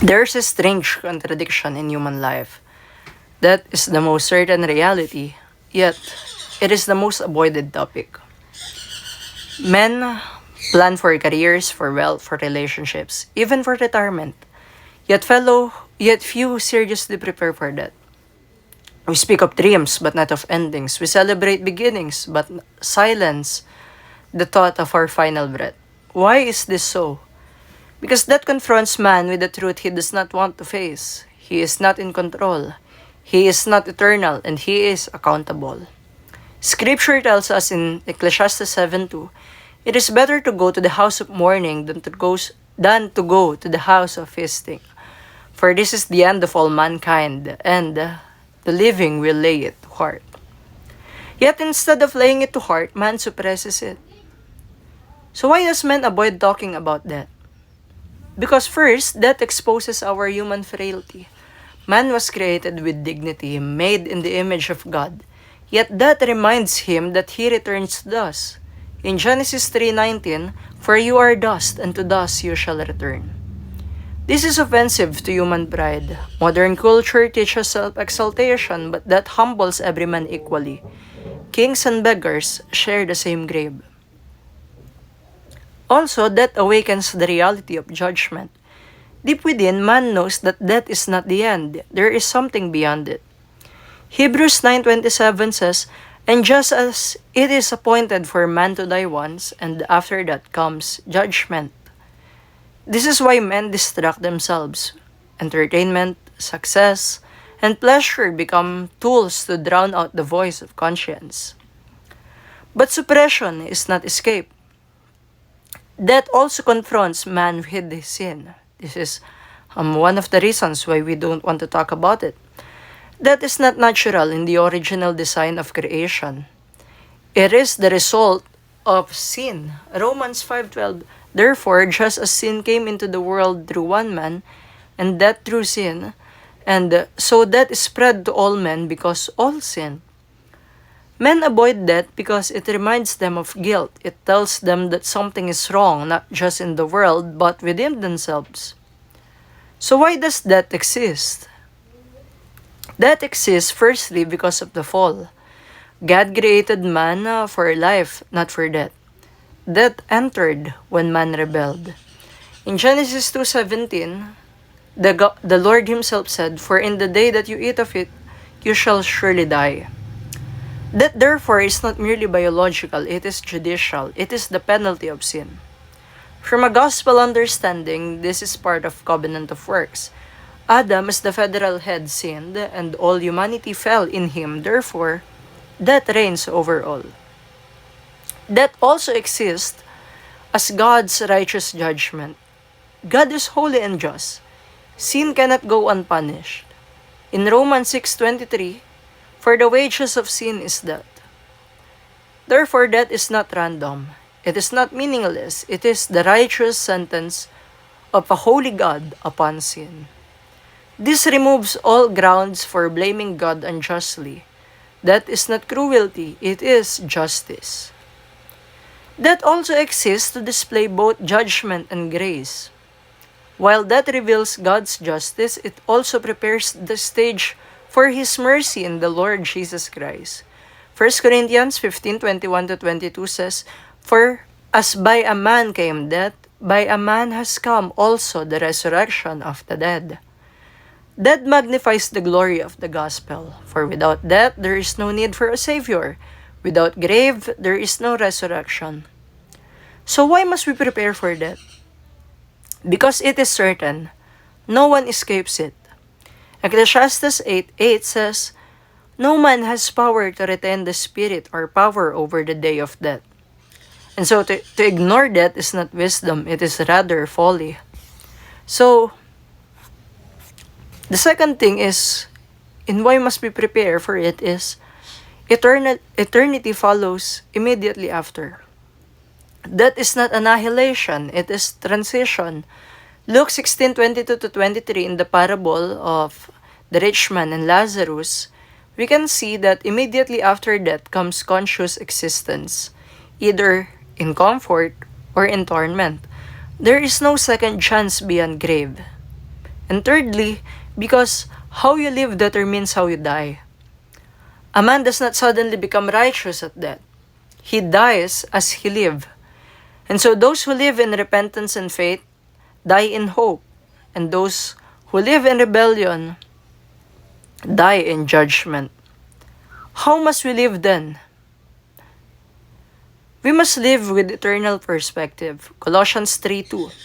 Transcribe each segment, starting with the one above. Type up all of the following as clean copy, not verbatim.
There's a strange contradiction in human life. That is the most certain reality, yet it is the most avoided topic. Men plan for careers, for wealth, for relationships, even for retirement. Yet few seriously prepare for that. We speak of dreams but not of endings. We celebrate beginnings but silence the thought of our final breath. Why is this so? Because that confronts man with the truth he does not want to face. He is not in control. He is not eternal and he is accountable. Scripture tells us in Ecclesiastes 7:2, it is better to go to the house of mourning than to go to the house of feasting. For this is the end of all mankind, and the living will lay it to heart. Yet instead of laying it to heart, man suppresses it. So why does man avoid talking about that? Because first, that exposes our human frailty. Man was created with dignity, made in the image of God. Yet that reminds him that he returns to dust. In Genesis 3:19, for you are dust, and to dust you shall return. This is offensive to human pride. Modern culture teaches self-exaltation, but that humbles every man equally. Kings and beggars share the same grave. Also, that awakens the reality of judgment. Deep within, man knows that death is not the end. There is something beyond it. Hebrews 9:27 says, and just as it is appointed for man to die once, and after that comes judgment. This is why men distract themselves. Entertainment, success, and pleasure become tools to drown out the voice of conscience. But suppression is not escape. That also confronts man with his sin. This is one of the reasons why we don't want to talk about it. That is not natural in the original design of creation. It is the result of sin. Romans 5:12. Therefore, just as sin came into the world through one man, and death through sin, and so death spread to all men because all sinned. Men avoid death because it reminds them of guilt. It tells them that something is wrong, not just in the world, but within themselves. So why does death exist? Death exists firstly because of the fall. God created man for life, not for death. Death entered when man rebelled. In Genesis 2:17, the Lord himself said, for in the day that you eat of it, you shall surely die. Death therefore is not merely biological, it is judicial. It is the penalty of sin. From a gospel understanding, this is part of covenant of works. Adam as the federal head sinned, and all humanity fell in him. Therefore, death reigns over all. Death also exists as God's righteous judgment. God is holy and just. Sin cannot go unpunished. In Romans 6:23, for the wages of sin is death. Therefore, death is not random. It is not meaningless. It is the righteous sentence of a holy God upon sin. This removes all grounds for blaming God unjustly. That is not cruelty, it is justice. That also exists to display both judgment and grace. While that reveals God's justice, it also prepares the stage for His mercy in the Lord Jesus Christ. 1 Corinthians 15:21-22 says, for as by a man came death, by a man has come also the resurrection of the dead. Death magnifies the glory of the gospel, for without death there is no need for a Savior. Without grave there is no resurrection. So why must we prepare for death? Because it is certain, no one escapes it. Ecclesiastes 8:8 says, no man has power to retain the spirit or power over the day of death. And so to ignore death is not wisdom, it is rather folly. So, the second thing is, and why must we prepare for it is, eternity follows immediately after. That is not annihilation, it is transition. Luke 16:22-23 in the parable of the rich man and Lazarus, we can see that immediately after death comes conscious existence, either in comfort or in torment. There is no second chance beyond grave. And thirdly, because how you live determines how you die. A man does not suddenly become righteous at death. He dies as he lives. And so those who live in repentance and faith die in hope. And those who live in rebellion die in judgment. How must we live then? We must live with eternal perspective. Colossians 3:2.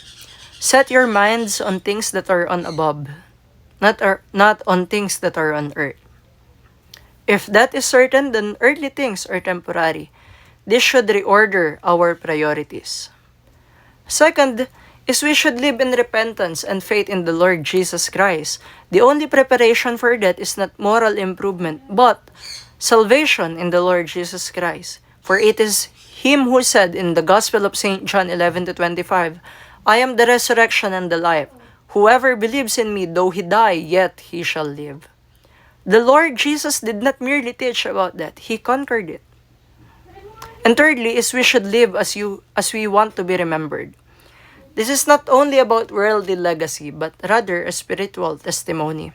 Set your minds on things that are on above, not on things that are on earth. If that is certain, then earthly things are temporary. This should reorder our priorities. Second is we should live in repentance and faith in the Lord Jesus Christ. The only preparation for that is not moral improvement, but salvation in the Lord Jesus Christ. For it is Him who said in the Gospel of St. John 11:25, I am the resurrection and the life. Whoever believes in me, though he die, yet he shall live. The Lord Jesus did not merely teach about that, He conquered it. And thirdly is we should live as we want to be remembered. This is not only about worldly legacy, but rather a spiritual testimony.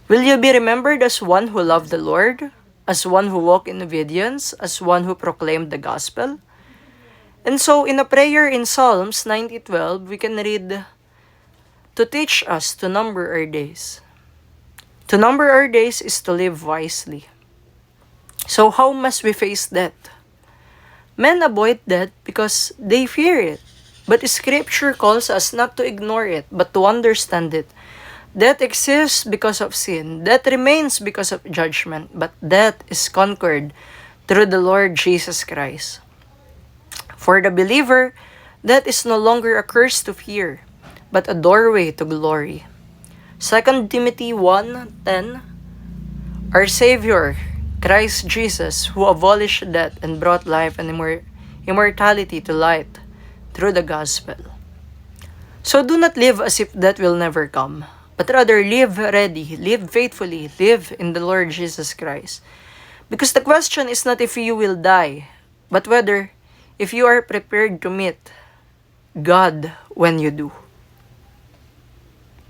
Will you be remembered as one who loved the Lord, as one who walked in obedience, as one who proclaimed the gospel? And so in a prayer in Psalms 90:12, we can read, to teach us to number our days. To number our days is to live wisely. So how must we face death? Men avoid death because they fear it. But Scripture calls us not to ignore it, but to understand it. Death exists because of sin. Death remains because of judgment. But death is conquered through the Lord Jesus Christ. For the believer, death is no longer a curse to fear, but a doorway to glory. 2 Timothy 1:10, our Savior, Christ Jesus, who abolished death and brought life and immortality to light through the gospel. So do not live as if death will never come, but rather live ready, live faithfully, live in the Lord Jesus Christ. Because the question is not if you will die, but whether if you are prepared to meet God when you do.